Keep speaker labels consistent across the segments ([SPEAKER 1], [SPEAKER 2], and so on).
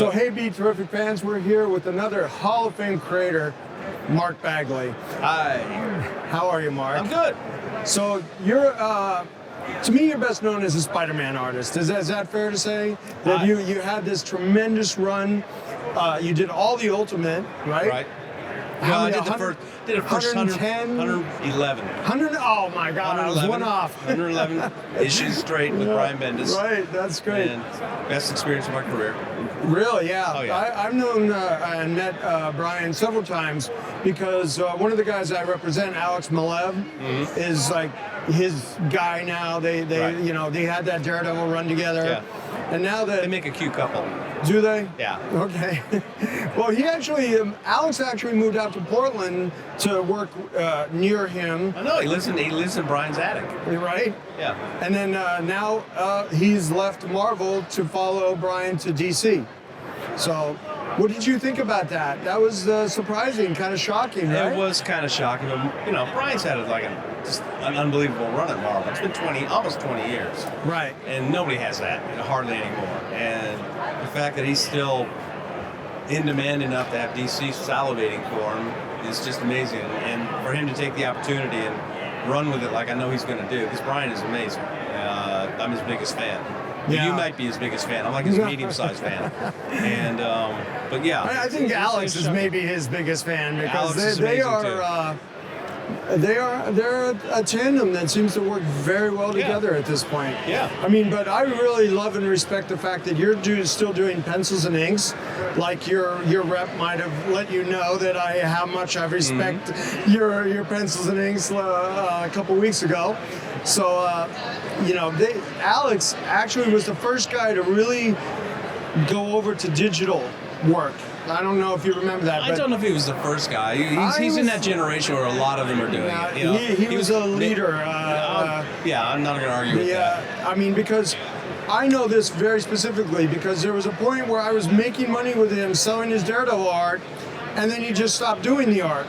[SPEAKER 1] So, hey, Be Terrific fans, we're here with another Hall of Fame creator, Mark Bagley.
[SPEAKER 2] Hi.
[SPEAKER 1] How are you, Mark?
[SPEAKER 2] I'm good.
[SPEAKER 1] So, you're, to me, you're best known as a Spider-Man artist. Is that fair to say? That you had this tremendous run. You did all the Ultimate, right?
[SPEAKER 2] Right.
[SPEAKER 1] How
[SPEAKER 2] Well,
[SPEAKER 1] many,
[SPEAKER 2] did the first
[SPEAKER 1] 110?
[SPEAKER 2] 111.
[SPEAKER 1] 100? Oh my God, I was one off.
[SPEAKER 2] 111 issues straight with Brian Bendis.
[SPEAKER 1] Right, that's great.
[SPEAKER 2] And best experience of my career.
[SPEAKER 1] Really, yeah.
[SPEAKER 2] Oh, yeah.
[SPEAKER 1] I've known and met Brian several times because one of the guys I represent, Alex Malev, is like his guy now. They
[SPEAKER 2] Right.
[SPEAKER 1] you know, they had that Daredevil run together.
[SPEAKER 2] Yeah.
[SPEAKER 1] And now that
[SPEAKER 2] They make a cute couple.
[SPEAKER 1] do they?
[SPEAKER 2] Yeah.
[SPEAKER 1] Okay. Well, he actually, Alex actually moved out to Portland to work near him.
[SPEAKER 2] I know he lives in Brian's attic.
[SPEAKER 1] Right?
[SPEAKER 2] Yeah.
[SPEAKER 1] And then now he's left Marvel to follow Brian to DC. So, what did you think about that? That was surprising, kind of shocking, right?
[SPEAKER 2] It was kind of shocking. But, you know, Brian's had just an unbelievable run at Marvel. It's been almost 20 years.
[SPEAKER 1] Right.
[SPEAKER 2] And nobody has that, hardly anymore. And the fact that he's still in demand enough to have DC salivating for him is just amazing. And for him to take the opportunity and run with it like I know he's going to do, because Brian is amazing. I'm his biggest fan.
[SPEAKER 1] Yeah.
[SPEAKER 2] You might be his biggest fan. I'm like his medium-sized fan. And but yeah,
[SPEAKER 1] I think Alex is maybe his biggest fan because they're a tandem that seems to work very well together at this point.
[SPEAKER 2] Yeah.
[SPEAKER 1] I mean, but I really love and respect the fact that you're still doing pencils and inks, like your rep might have let you know that how much I respect your pencils and inks a couple weeks ago. So you know, Alex actually was the first guy to really go over to digital work. I don't know if you remember that.
[SPEAKER 2] I don't know if he was the first guy. He's in that generation where a lot of them are doing it. You know?
[SPEAKER 1] He was a leader.
[SPEAKER 2] Yeah, I'm not going to argue with that.
[SPEAKER 1] I mean, because I know this very specifically because there was a point where I was making money with him selling his Daredevil art, and then he just stopped doing the art.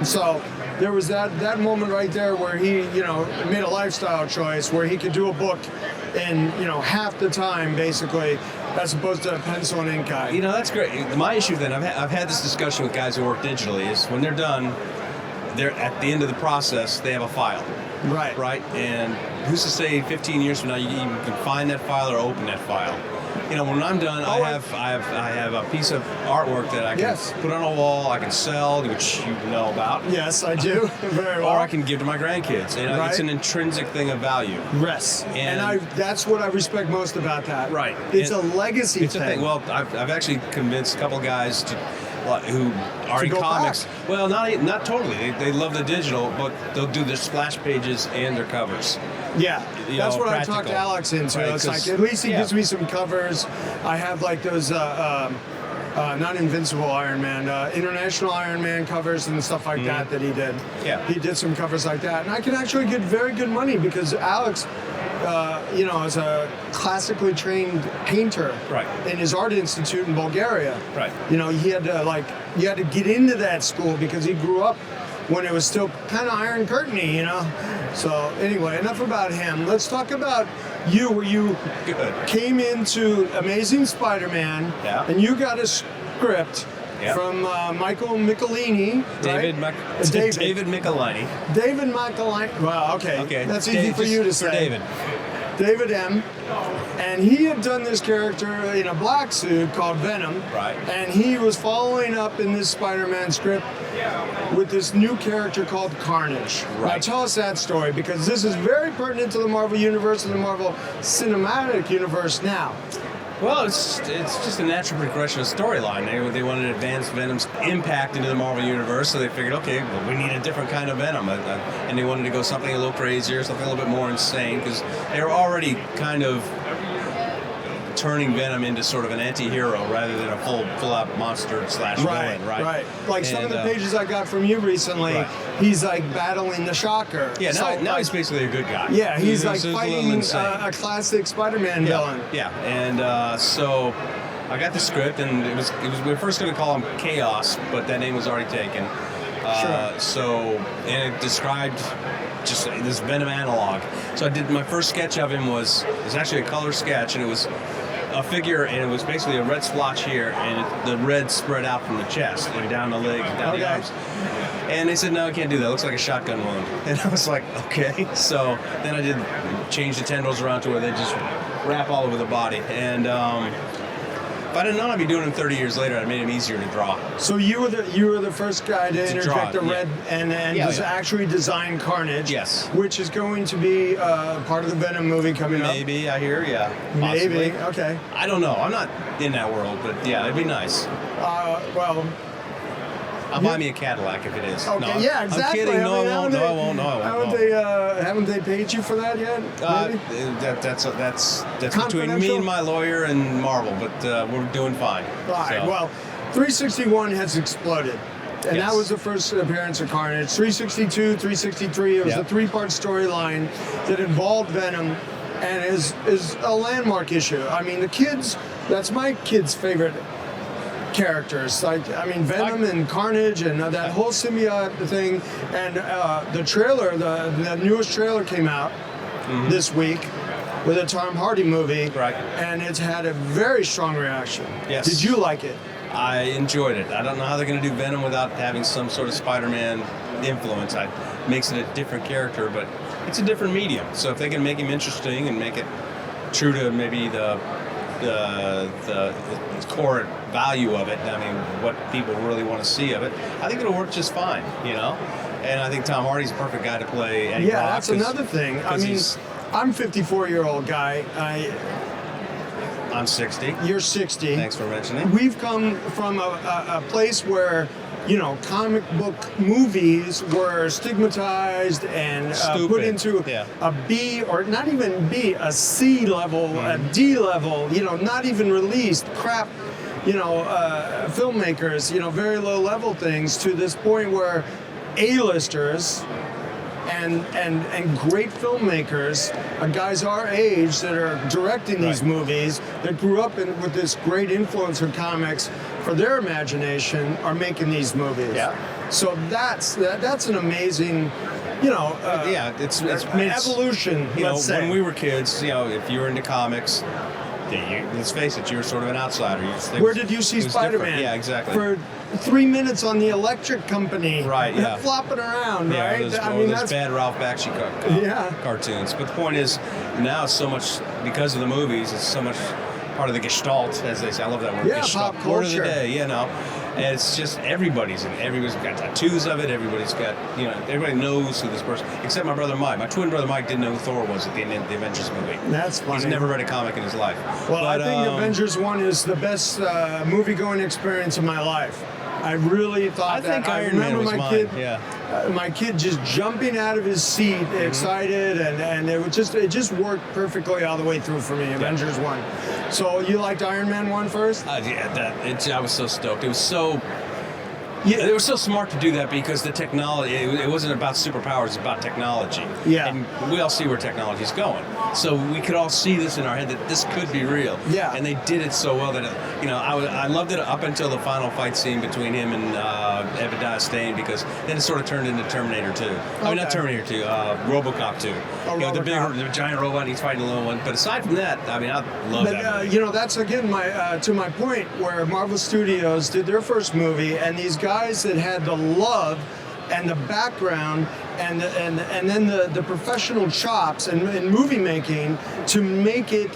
[SPEAKER 1] So there was that moment right there where he, you know, made a lifestyle choice where he could do a book in, you know, half the time basically, as opposed to a pencil and ink guy.
[SPEAKER 2] You know, that's great. My issue then, I've had this discussion with guys who work digitally, is when they're done, they're at the end of the process, they have a file.
[SPEAKER 1] Right.
[SPEAKER 2] Right? And who's to say 15 years from now you can find that file or open that file? You know, when I'm done, I have a piece of artwork that I can put on a wall, I can sell, which you know about.
[SPEAKER 1] Yes, I do. Very well.
[SPEAKER 2] Or I can give to my grandkids. And it's an intrinsic thing of value.
[SPEAKER 1] Yes. And that's what I respect most about that.
[SPEAKER 2] Right.
[SPEAKER 1] It's a legacy
[SPEAKER 2] thing. It's a thing. Well, I've actually convinced a couple guys who are in comics.
[SPEAKER 1] Back.
[SPEAKER 2] Well, not totally. They love the digital, but they'll do their splash pages and their covers.
[SPEAKER 1] Yeah, that's what I talked to Alex into.
[SPEAKER 2] Right,
[SPEAKER 1] it's like, at least he gives me some covers. I have like those, not Invincible Iron Man, International Iron Man covers and stuff like that he did.
[SPEAKER 2] Yeah.
[SPEAKER 1] He did some covers like that. And I can actually get very good money because Alex, you know, is a classically trained painter in his art institute in Bulgaria.
[SPEAKER 2] Right.
[SPEAKER 1] You know, you had to get into that school because he grew up when it was still kind of Iron Curtain-y, you know? So anyway, enough about him. Let's talk about you, where you came into Amazing Spider-Man, and you got a script from Michael Michelini,
[SPEAKER 2] David Michelini.
[SPEAKER 1] David Michelini. Well, okay. That's easy for you to say.
[SPEAKER 2] David.
[SPEAKER 1] David M. And he had done this character in a black suit called Venom.
[SPEAKER 2] Right.
[SPEAKER 1] And he was following up in this Spider-Man script with this new character called Carnage.
[SPEAKER 2] Right.
[SPEAKER 1] Now tell us that story, because this is very pertinent to the Marvel Universe and the Marvel Cinematic Universe now.
[SPEAKER 2] Well, it's just a natural progression of storyline. They wanted to advance Venom's impact into the Marvel Universe, so they figured, okay, well, we need a different kind of Venom. And they wanted to go something a little crazier, something a little bit more insane, because they were already kind of turning Venom into sort of an anti-hero rather than a full-out monster / villain, right?
[SPEAKER 1] Right. Like some of the pages I got from you recently, he's like battling the Shocker.
[SPEAKER 2] Yeah, now he's basically a good guy.
[SPEAKER 1] Yeah, he's like fighting a classic Spider-Man villain.
[SPEAKER 2] Yeah, and so I got the script, and it was we were first going to call him Chaos, but that name was already taken. And it described just this Venom analog. So I did my first sketch of him was actually a color sketch, and it was a figure, and it was basically a red splotch here, and the red spread out from the chest and down the legs, down the arms. And they said, no, I can't do that. It looks like a shotgun wound. And I was like, okay. So then I did change the tendrils around to where they just wrap all over the body. And if I'd have known I'd be doing them 30 years later, I made them easier to draw.
[SPEAKER 1] So you were the first guy to interject the red and actually design Carnage.
[SPEAKER 2] Yes.
[SPEAKER 1] Which is going to be part of the Venom movie coming up.
[SPEAKER 2] Maybe, I hear, yeah. Possibly.
[SPEAKER 1] Maybe, okay.
[SPEAKER 2] I don't know. I'm not in that world, but yeah, it'd be nice.
[SPEAKER 1] Well...
[SPEAKER 2] I'll buy me a Cadillac if it is.
[SPEAKER 1] Okay,
[SPEAKER 2] no,
[SPEAKER 1] yeah, exactly.
[SPEAKER 2] I'm kidding. No, I won't. No, I won't.
[SPEAKER 1] Haven't they paid you for that yet?
[SPEAKER 2] That's between me and my lawyer and Marvel, but we're doing fine.
[SPEAKER 1] All right. Well, 361 has exploded. And that was the first appearance of Carnage. 362, 363, it was a three-part storyline that involved Venom and is a landmark issue. I mean, that's my kids' favorite characters. Venom and Carnage and that whole symbiote thing. And the trailer, the newest trailer came out this week with a Tom Hardy movie. Right. And it's had a very strong reaction.
[SPEAKER 2] Yes.
[SPEAKER 1] Did you like it?
[SPEAKER 2] I enjoyed it. I don't know how they're going to do Venom without having some sort of Spider-Man influence. It makes it a different character, but it's a different medium. So if they can make him interesting and make it true to maybe the core value of it, I mean, what people really want to see of it, I think it'll work just fine, you know? And I think Tom Hardy's a perfect guy to play Eddie Brock.
[SPEAKER 1] That's another thing. I mean, I'm a 54-year-old guy.
[SPEAKER 2] I'm 60.
[SPEAKER 1] You're 60.
[SPEAKER 2] Thanks for mentioning.
[SPEAKER 1] We've come from a place where, comic book movies were stigmatized and put into a B, or not even B, a C level, a D level, not even released crap, filmmakers, very low level things, to this point where A-listers and great filmmakers, guys our age that are directing these movies, that grew up with this great influence of comics for their imagination, are making these movies. Yeah. So that's an amazing, it's evolution. Let's say.
[SPEAKER 2] When we were kids, if you were into comics, let's face it, you were sort of an outsider.
[SPEAKER 1] Where did you see Spider-Man?
[SPEAKER 2] Yeah, exactly.
[SPEAKER 1] For 3 minutes on the Electric Company.
[SPEAKER 2] Right, yeah.
[SPEAKER 1] Flopping around, right?
[SPEAKER 2] Those bad Ralph Bakshi cartoons. But the point is, now it's so much, because of the movies, it's so much part of the gestalt, as they say. I love that word.
[SPEAKER 1] Yeah,
[SPEAKER 2] gestalt.
[SPEAKER 1] pop culture.
[SPEAKER 2] Word of the day, And it's just everybody's got tattoos of it. Everybody's got, everybody knows who this person, except my brother Mike. My twin brother Mike didn't know who Thor was at the end of the Avengers movie.
[SPEAKER 1] That's funny.
[SPEAKER 2] He's never read a comic in his life.
[SPEAKER 1] Well, I think Avengers 1 is the best movie-going experience of my life. I really thought
[SPEAKER 2] that. I think Iron Man was mine.
[SPEAKER 1] My kid just jumping out of his seat, excited, and it just worked perfectly all the way through for me. Avengers 1. So you liked Iron Man 1 first?
[SPEAKER 2] I was so stoked. It was so. Yeah, they were so smart to do that because the technology, it wasn't about superpowers, it's about technology.
[SPEAKER 1] Yeah.
[SPEAKER 2] And we all see where technology is going. So we could all see this in our head that this could be real.
[SPEAKER 1] Yeah.
[SPEAKER 2] And they did it so well that, I loved it up until the final fight scene between him and Ebadiah Stane, because then it sort of turned into Terminator 2. I mean, not Terminator 2, RoboCop 2. The giant robot, and he's fighting the little one. But aside from that, I love that movie.
[SPEAKER 1] That's again to my point, where Marvel Studios did their first movie, and these guys that had the love and the background and then the professional chops and movie making to make it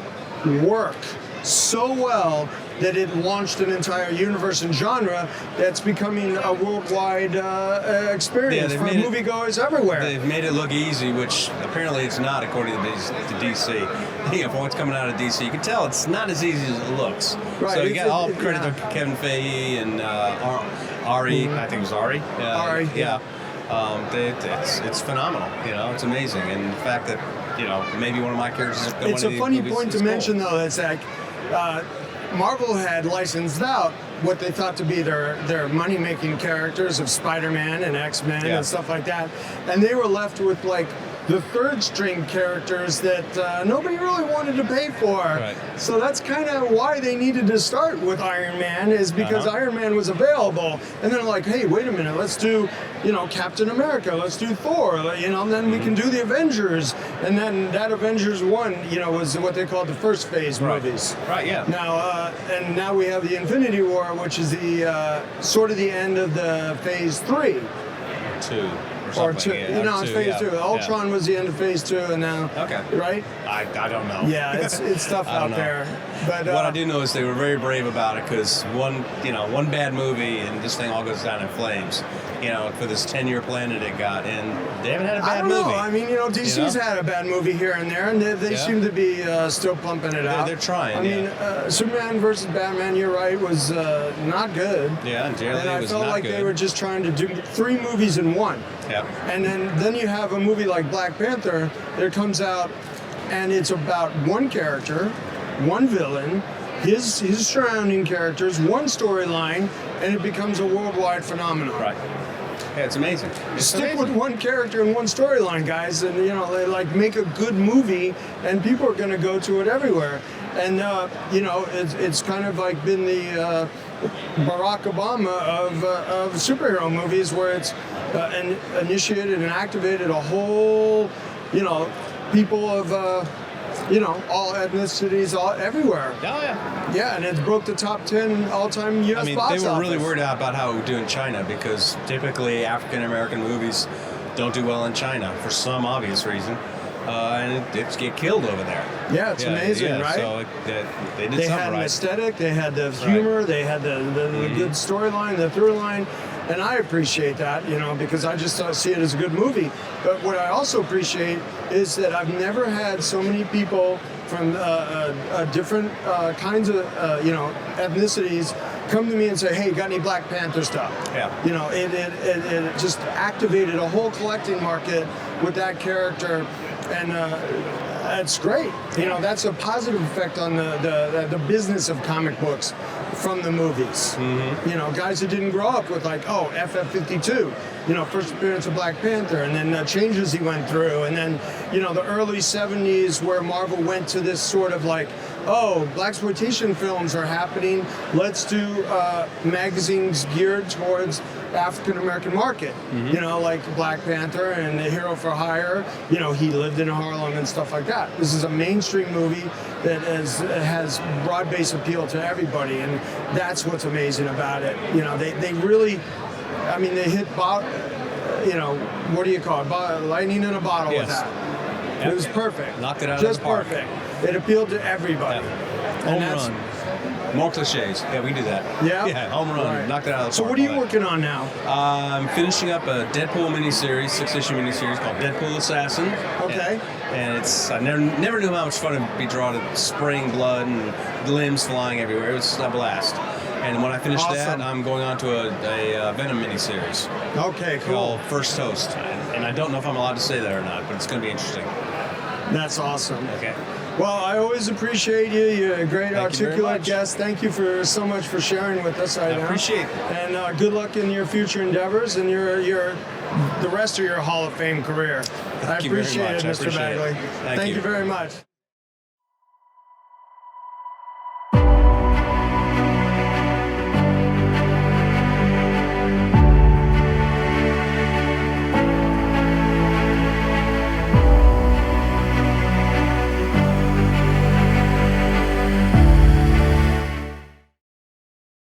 [SPEAKER 1] work so well that it launched an entire universe and genre that's becoming a worldwide experience for moviegoers everywhere.
[SPEAKER 2] They've made it look easy, which apparently it's not, according to DC. From what's coming out of DC, you can tell it's not as easy as it looks.
[SPEAKER 1] Right.
[SPEAKER 2] So you got all credit to Kevin Feige and Ari. I think it was Ari.
[SPEAKER 1] Ari.
[SPEAKER 2] Yeah. It's phenomenal. It's amazing, and the fact that maybe one of my characters is going.
[SPEAKER 1] It's a funny point to mention, though. It's like Marvel had licensed out what they thought to be their money-making characters of Spider-Man and X-Men and stuff like that, and they were left with like the third string characters that nobody really wanted to pay for.
[SPEAKER 2] Right.
[SPEAKER 1] So that's kind of why they needed to start with Iron Man, is because Iron Man was available. And they're like, hey, wait a minute, let's do, Captain America, let's do Thor, and then we can do the Avengers. And then that Avengers 1, was what they called the first phase movies.
[SPEAKER 2] Right, yeah.
[SPEAKER 1] Now we have the Infinity War, which is the sort of the end of the phase 3.
[SPEAKER 2] 2.
[SPEAKER 1] Or two, it's phase 2. Ultron was the end of phase 2, and now, right?
[SPEAKER 2] I don't know.
[SPEAKER 1] Yeah, it's tough out there. But
[SPEAKER 2] what I do know is they were very brave about it, because one bad movie and this thing all goes down in flames. For this 10-year plan that it got, and they haven't had a bad movie.
[SPEAKER 1] I mean, DC's had a bad movie here and there, and they seem to be still pumping it out.
[SPEAKER 2] They're trying.
[SPEAKER 1] I mean, Superman versus Batman, you're right, was not good.
[SPEAKER 2] Yeah, and generally
[SPEAKER 1] I
[SPEAKER 2] it was
[SPEAKER 1] felt
[SPEAKER 2] not
[SPEAKER 1] like
[SPEAKER 2] good.
[SPEAKER 1] they were just trying to do 3 movies in one.
[SPEAKER 2] Yeah.
[SPEAKER 1] And then you have a movie like Black Panther that comes out, and it's about one character, one villain, his surrounding characters, one storyline, and it becomes a worldwide phenomenon.
[SPEAKER 2] Right. Yeah, it's amazing.
[SPEAKER 1] Stick with one character and one storyline, guys, and they make a good movie, and people are going to go to it everywhere. And it's kind of like been the Barack Obama of superhero movies, where it's initiated and activated a whole, people of all ethnicities, everywhere.
[SPEAKER 2] Oh, yeah.
[SPEAKER 1] Yeah, and it broke the top 10 all-time U.S. box office.
[SPEAKER 2] They were really worried about how it would do in China, because typically African-American movies don't do well in China for some obvious reason. And it get killed over there.
[SPEAKER 1] Yeah, it's amazing, right?
[SPEAKER 2] So they did something right.
[SPEAKER 1] They had an aesthetic, they had the humor, they had the good storyline, the through line. And I appreciate that, because I just see it as a good movie. But what I also appreciate is that I've never had so many people from different kinds of, ethnicities come to me and say, hey, got any Black Panther stuff?
[SPEAKER 2] Yeah.
[SPEAKER 1] It just activated a whole collecting market with that character. And that's great. That's a positive effect on the business of comic books from the movies. Mm-hmm. Guys that didn't grow up with FF52, first appearance of Black Panther, and then the changes he went through, and then the early 70s where Marvel went to this sort of blaxploitation films are happening. Let's do magazines geared towards African American market. Mm-hmm. Like Black Panther and The Hero for Hire. He lived in Harlem and stuff like that. This is a mainstream movie that has broad-based appeal to everybody, and that's what's amazing about it. They really, they hit what do you call it? Lightning in a bottle with that. Yep. It was perfect.
[SPEAKER 2] Knocked it out
[SPEAKER 1] just
[SPEAKER 2] of the park.
[SPEAKER 1] Perfect. It appealed to everybody.
[SPEAKER 2] Yep. Home run. More cliches. Yeah, we do that.
[SPEAKER 1] Yeah?
[SPEAKER 2] Yeah, home run. Right. Knocked it out of the park.
[SPEAKER 1] So what are you working on now?
[SPEAKER 2] I'm finishing up a Deadpool miniseries, 6-issue miniseries called Deadpool Assassin.
[SPEAKER 1] Okay.
[SPEAKER 2] And it's, I never knew how much fun it'd be drawing spraying blood and limbs flying everywhere. It was a blast. And when I finish that, I'm going on to a Venom miniseries.
[SPEAKER 1] Okay, cool.
[SPEAKER 2] Called First Toast. And I don't know if I'm allowed to say that or not, but it's going to be interesting.
[SPEAKER 1] That's awesome.
[SPEAKER 2] Okay.
[SPEAKER 1] Well, I always appreciate you. You're a great articulate guest. Thank you so much for sharing with us right now.
[SPEAKER 2] I appreciate it.
[SPEAKER 1] And good luck in your future endeavors and the rest of your Hall of Fame career. I appreciate it, Mr. Bagley.
[SPEAKER 2] Thank you
[SPEAKER 1] very much.